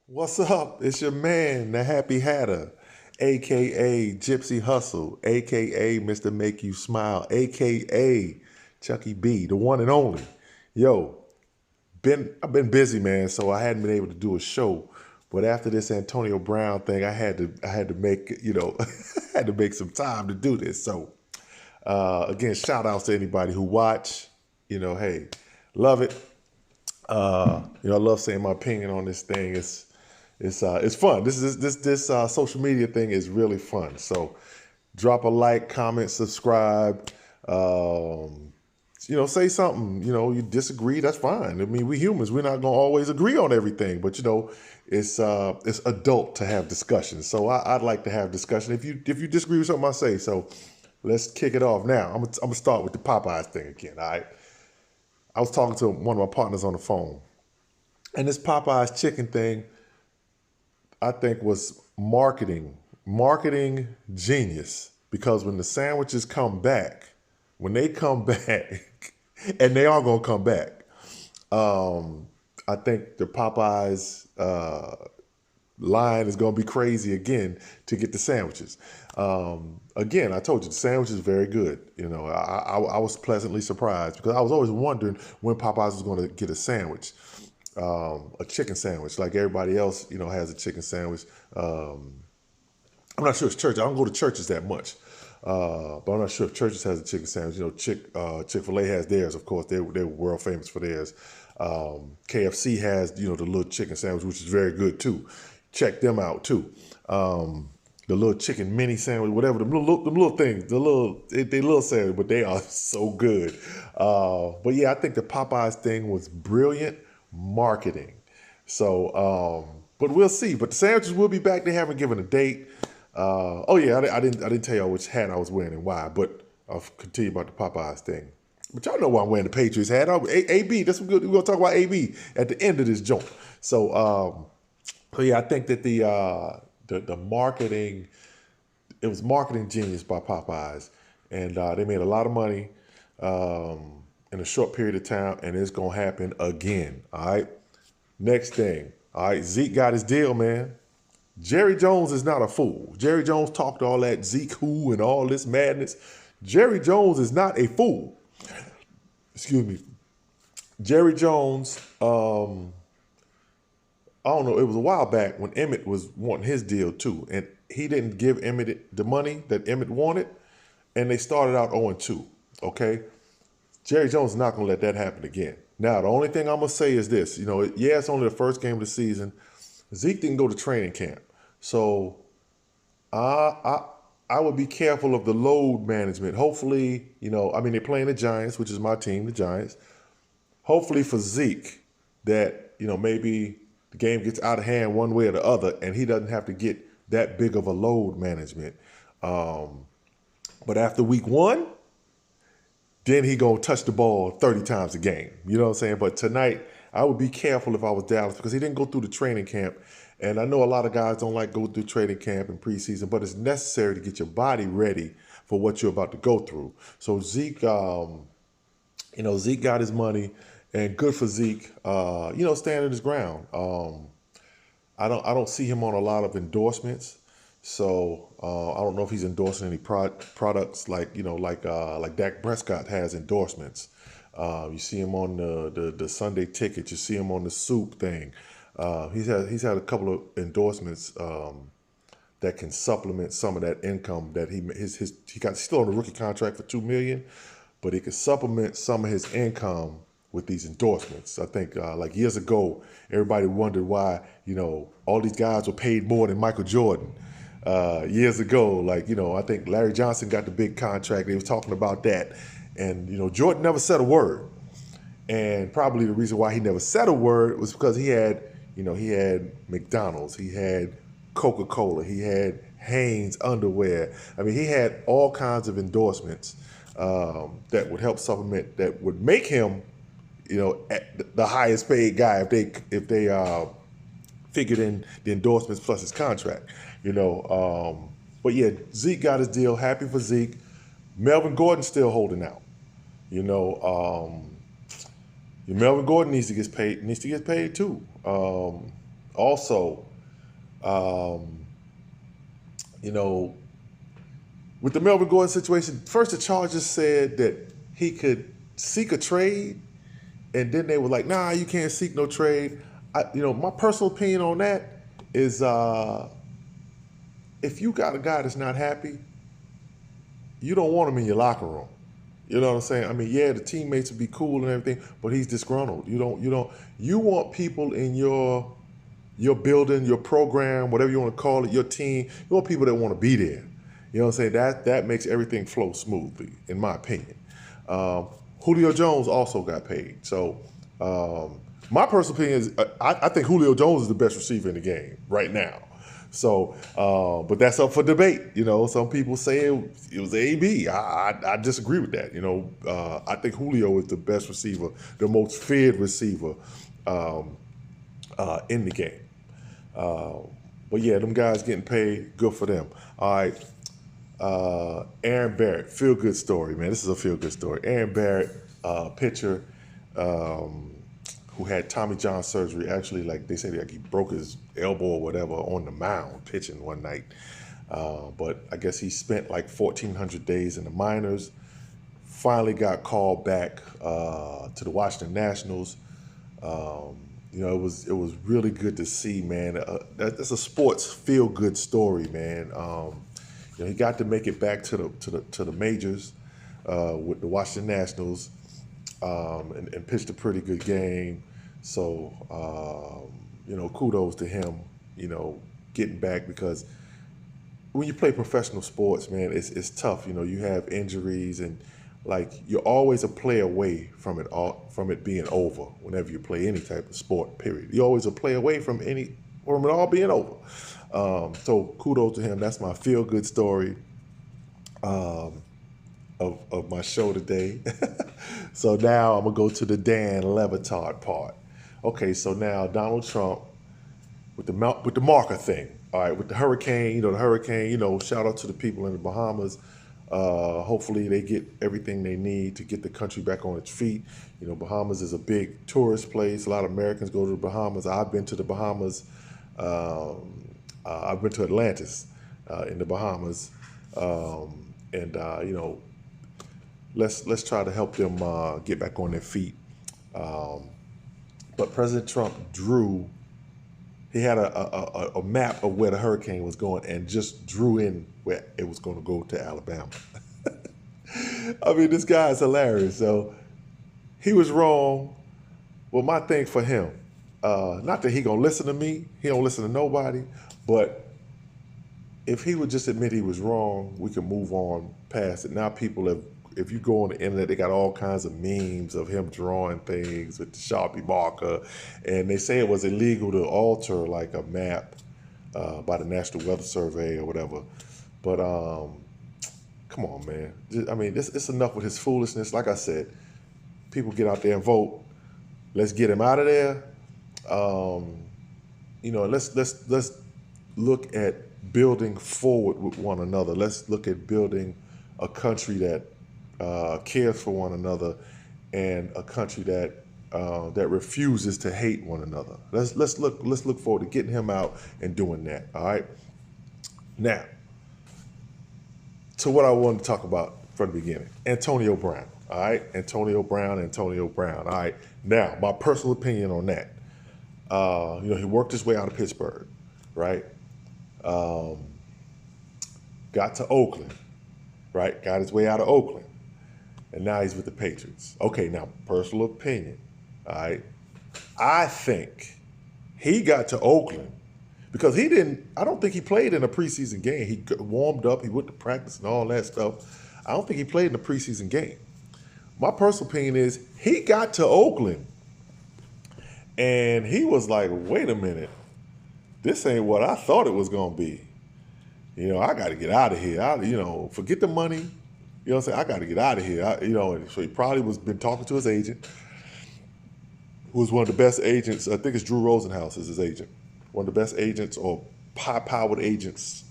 What's up? It's your man, the Happy Hatter, aka Gypsy Hustle, aka Mr. Make You Smile, aka Chucky B, the one and only. Yo, I've been busy, man, so I hadn't been able to do a show. But after this Antonio Brown thing, I had to make had to make some time to do this. So again, shout outs to anybody who watch. Hey, love it. I love saying my opinion on this thing. It's fun. This social media thing is really fun. So drop a like, comment, subscribe. Say something. You disagree. That's fine. I mean, we humans. We're not gonna always agree on everything, but it's adult to have discussions. So I'd like to have discussion. If you disagree with something I say, so let's kick it off now. I'm gonna start with the Popeyes thing again. All right. I was talking to one of my partners on the phone, and this Popeyes chicken thing, I think, was marketing genius. Because when the sandwiches come back, when they come back, and they are gonna come back, I think the Popeyes line is gonna be crazy again to get the sandwiches. Again, I told you the sandwich is very good. I was pleasantly surprised because I was always wondering when Popeyes was going to get a sandwich, a chicken sandwich, like everybody else, has a chicken sandwich. I'm not sure it's church. I don't go to churches that much, but I'm not sure if churches has a chicken sandwich. Chick-fil-A has theirs, of course. They're world famous for theirs. KFC has the little chicken sandwich, which is very good too. Check them out too. The little chicken mini sandwich, whatever, them little things, they little sandwich, but they are so good. But yeah, I think the Popeyes thing was brilliant marketing. So, but we'll see. But the sandwiches will be back. They haven't given a date. Oh yeah, I didn't tell y'all which hat I was wearing and why, but I'll continue about the Popeyes thing. But y'all know why I'm wearing the Patriots hat. AB, that's what we're gonna talk about AB at the end of this joint. So yeah, I think that the marketing, it was marketing genius by Popeyes, and they made a lot of money in a short period of time, and it's gonna happen again. All right. Next thing. All right, Zeke got his deal, man. Jerry Jones is not a fool. Jerry Jones talked all that Zeke who and all this madness. Jerry Jones is not a fool. Excuse me. Jerry Jones, I don't know, it was a while back when Emmett was wanting his deal too. And he didn't give Emmett the money that Emmett wanted. And they started out 0-2. Okay? Jerry Jones is not going to let that happen again. Now, the only thing I'm going to say is this. It's only the first game of the season. Zeke didn't go to training camp. So I would be careful of the load management. Hopefully, they're playing the Giants, which is my team, the Giants. Hopefully for Zeke that, maybe the game gets out of hand one way or the other and he doesn't have to get that big of a load management. But after week one, then he gonna touch the ball 30 times a game. You know what I'm saying? But tonight, I would be careful if I was Dallas because he didn't go through the training camp. And I know a lot of guys don't like go through training camp and preseason, but it's necessary to get your body ready for what you're about to go through. So Zeke, Zeke got his money, and good for Zeke. Standing his ground. I don't see him on a lot of endorsements, so I don't know if he's endorsing any products like Dak Prescott has endorsements. You see him on the Sunday ticket. You see him on the soup thing. He's had a couple of endorsements that can supplement some of that income that he got. Still on a rookie contract for $2 million, but he can supplement some of his income with these endorsements. I think like years ago, everybody wondered why all these guys were paid more than Michael Jordan. Years ago, I think Larry Johnson got the big contract. They was talking about that, and Jordan never said a word. And probably the reason why he never said a word was because he had McDonald's, he had Coca-Cola, he had Hanes underwear. I mean, he had all kinds of endorsements that would help supplement, that would make him, at the highest paid guy if they figured in the endorsements plus his contract. But yeah, Zeke got his deal. Happy for Zeke. Melvin Gordon's still holding out. Melvin Gordon needs to get paid. Needs to get paid too. Also, um, you know, with the Melvin Gordon situation, first the Chargers said that he could seek a trade, and then they were like, "Nah, you can't seek no trade." My personal opinion on that is, if you got a guy that's not happy, you don't want him in your locker room. You know what I'm saying? I mean, yeah, the teammates would be cool and everything, but he's disgruntled. You want people in your building, your program, whatever you want to call it, your team. You want people that want to be there. You know what I'm saying? That makes everything flow smoothly, in my opinion. Julio Jones also got paid. So my personal opinion is, I think Julio Jones is the best receiver in the game right now. So, but that's up for debate. Some people say it was AB. I disagree with that. I think Julio is the best receiver, the most feared receiver in the game. But yeah, them guys getting paid, good for them. All right. Aaron Barrett, feel good story, man. This is a feel good story. Aaron Barrett, pitcher, who had Tommy John surgery. Actually, like they say, like he broke his elbow or whatever on the mound pitching one night. But I guess he spent like 1,400 days in the minors. Finally got called back to the Washington Nationals. It was really good to see, man. That's a sports feel good story, man. He got to make it back to the majors with the Washington Nationals, and pitched a pretty good game. So kudos to him. Getting back, because when you play professional sports, man, it's tough. You have injuries, and like you're always a play away from it being over. Whenever you play any type of sport, period, you're always a play away from it all being over. So kudos to him. That's my feel good story of my show today. So now I'm gonna go to the Dan Levitard part. Okay, so now Donald Trump with the marker thing. All right, with the hurricane, shout out to the people in the Bahamas. Hopefully they get everything they need to get the country back on its feet. Bahamas is a big tourist place. A lot of Americans go to the Bahamas. I've been to the Bahamas. I've been to Atlantis in the Bahamas. Let's try to help them get back on their feet. But President Trump he had a map of where the hurricane was going and just drew in where it was going to go to Alabama. I mean, this guy is hilarious. So he was wrong. Well, my thing for him, not that he gonna listen to me, he don't listen to nobody, but if he would just admit he was wrong, we can move on past it. Now if you go on the internet, they got all kinds of memes of him drawing things with the Sharpie marker, and they say it was illegal to alter like a map by the National Weather Survey or whatever. But come on, man. I mean, it's enough with his foolishness. Like I said, people get out there and vote. Let's get him out of there. Let's look at building forward with one another. Let's look at building a country that cares for one another, and a country that refuses to hate one another. Let's look forward to getting him out and doing that. All right. Now, to what I wanted to talk about from the beginning, Antonio Brown. All right, Antonio Brown. All right. Now, my personal opinion on that. He worked his way out of Pittsburgh, right? Got to Oakland, right? Got his way out of Oakland. And now he's with the Patriots. Okay, now, personal opinion, all right? I think he got to Oakland because I don't think he played in a preseason game. He warmed up, he went to practice and all that stuff. I don't think he played in a preseason game. My personal opinion is he got to Oakland and he was like, wait a minute, this ain't what I thought it was going to be. I got to get out of here. Forget the money. You know what I'm saying? I got to get out of here. And so he probably been talking to his agent, who was one of the best agents. I think it's Drew Rosenhaus is his agent. One of the best agents or high-powered agents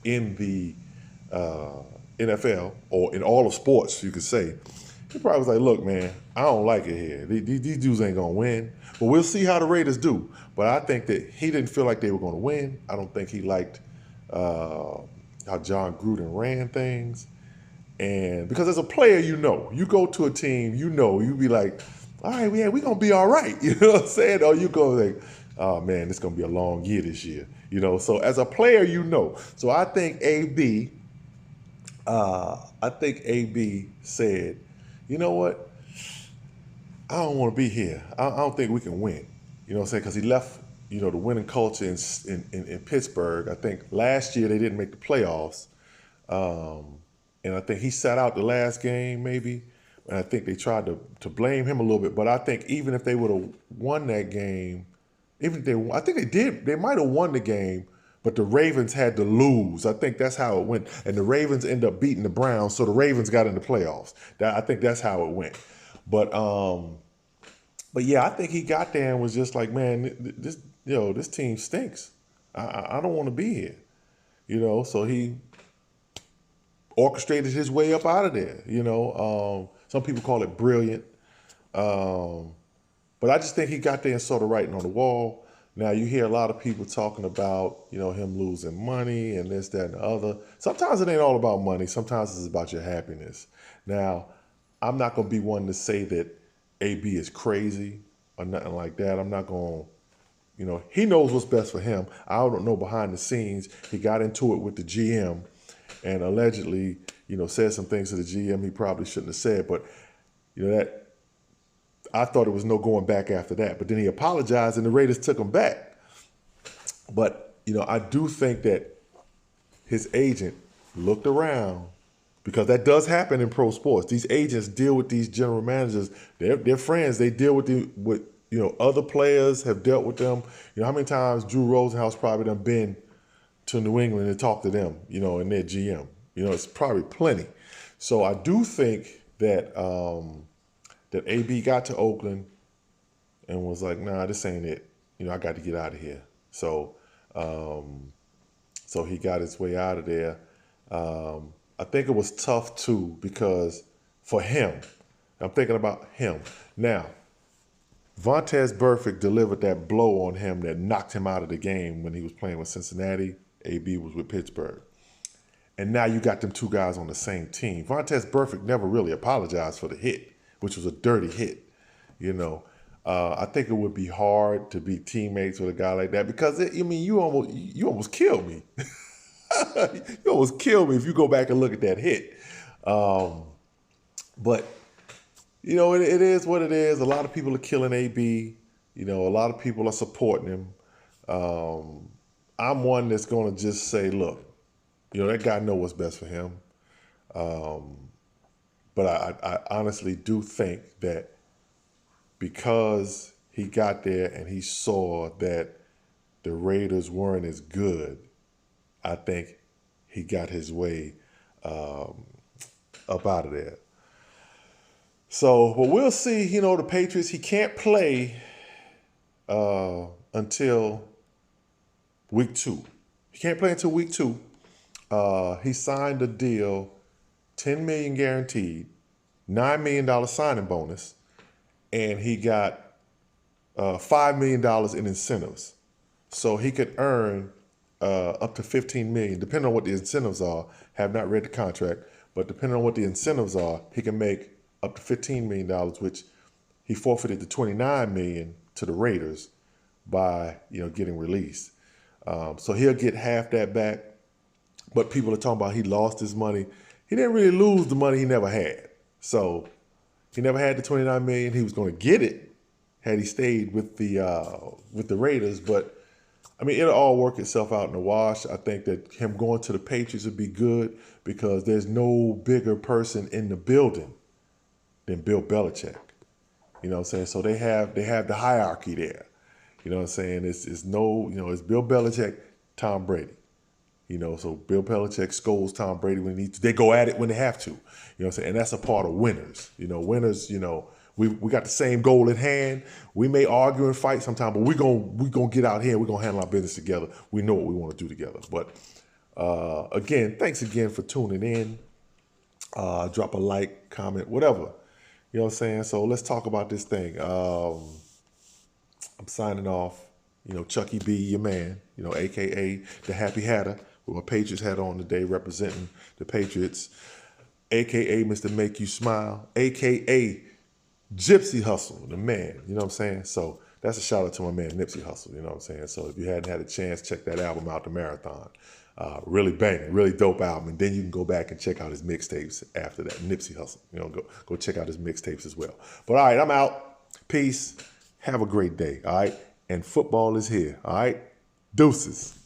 in the NFL or in all of sports, you could say. He probably was like, look, man, I don't like it here. These dudes ain't going to win. But we'll see how the Raiders do. But I think that he didn't feel like they were going to win. I don't think he liked how John Gruden ran things. And because as a player, you go to a team, you be like, all right, yeah, we're going to be all right. You know what I'm saying? Or you go like, oh man, it's going to be a long year this year. So as a player, So I think AB said, you know what? I don't want to be here. I don't think we can win. You know what I'm saying? Because he left, the winning culture in Pittsburgh. I think last year they didn't make the playoffs. And I think he sat out the last game maybe. And I think they tried to blame him a little bit. But I think even if they would have won that game, I think they might have won the game, but the Ravens had to lose. I think that's how it went. And the Ravens ended up beating the Browns, so the Ravens got in the playoffs. I think that's how it went. But yeah, I think he got there and was just like, man, this team stinks. I don't want to be here. So he orchestrated his way up out of there. Some people call it brilliant. But I just think he got there and saw the writing on the wall. Now you hear a lot of people talking about, him losing money and this, that, and the other. Sometimes it ain't all about money. Sometimes it's about your happiness. Now, I'm not going to be one to say that AB is crazy or nothing like that. I'm not going to, he knows what's best for him. I don't know behind the scenes. He got into it with the GM and allegedly, said some things to the GM he probably shouldn't have said. But, that I thought it was no going back after that. But then he apologized and the Raiders took him back. But, I do think that his agent looked around, because that does happen in pro sports. These agents deal with these general managers. They're friends. They deal with other players have dealt with them. How many times Drew Rosenhaus probably done been to New England and talked to them, and their GM. It's probably plenty. So I do think that that AB got to Oakland and was like, nah, this ain't it. I got to get out of here. So so he got his way out of there. I think it was tough too, because for him, I'm thinking about him. Now, Vontaze Burfict delivered that blow on him that knocked him out of the game when he was playing with Cincinnati. AB was with Pittsburgh. And now you got them two guys on the same team. Vontaze Burfict never really apologized for the hit, which was a dirty hit. I think it would be hard to be teammates with a guy like that, because you almost killed me. You almost killed me if you go back and look at that hit. But it is what it is. A lot of people are killing AB. A lot of people are supporting him. I'm one that's going to just say, look, that guy knows what's best for him. But I honestly do think that because he got there and he saw that the Raiders weren't as good, I think he got his way up out of there. So, but we'll see. The Patriots, he can't play until week 2. He can't play until week 2. He signed a deal, $10 million guaranteed, $9 million signing bonus, and he got $5 million in incentives. So he could earn up to $15 million, depending on what the incentives are. Have not read the contract, but depending on what the incentives are, he can make up to $15 million, which he forfeited the $29 million to the Raiders by getting released. So he'll get half that back. But people are talking about he lost his money. He didn't really lose the money he never had. So he never had the $29 million. He was going to get it had he stayed with the Raiders. But it'll all work itself out in the wash. I think that him going to the Patriots would be good, because there's no bigger person in the building than Bill Belichick. You know what I'm saying? So they have the hierarchy there. You know what I'm saying? It's Bill Belichick, Tom Brady. So Bill Belichick scolds Tom Brady when he needs to. They go at it when they have to. You know what I'm saying? And that's a part of winners. Winners, we got the same goal at hand. We may argue and fight sometimes, but we're gonna get out here and we're gonna handle our business together. We know what we want to do together. But again, thanks again for tuning in. Drop a like, comment, whatever. You know what I'm saying? So let's talk about this thing. I'm signing off. You know, Chucky B, your man, you know, AKA the Happy Hatter, with my Patriots hat on today, representing the Patriots, AKA Mr. Make You Smile, AKA Gypsy Hustle, the man, you know what I'm saying? So that's a shout out to my man Nipsey Hussle, you know what I'm saying? So if you hadn't had a chance, check that album out, The Marathon. Really banging, really dope album. And then you can go back and check out his mixtapes after that, Nipsey Hussle. You know, go check out his mixtapes as well. But all right, I'm out. Peace. Have a great day, all right? And football is here, all right? Deuces.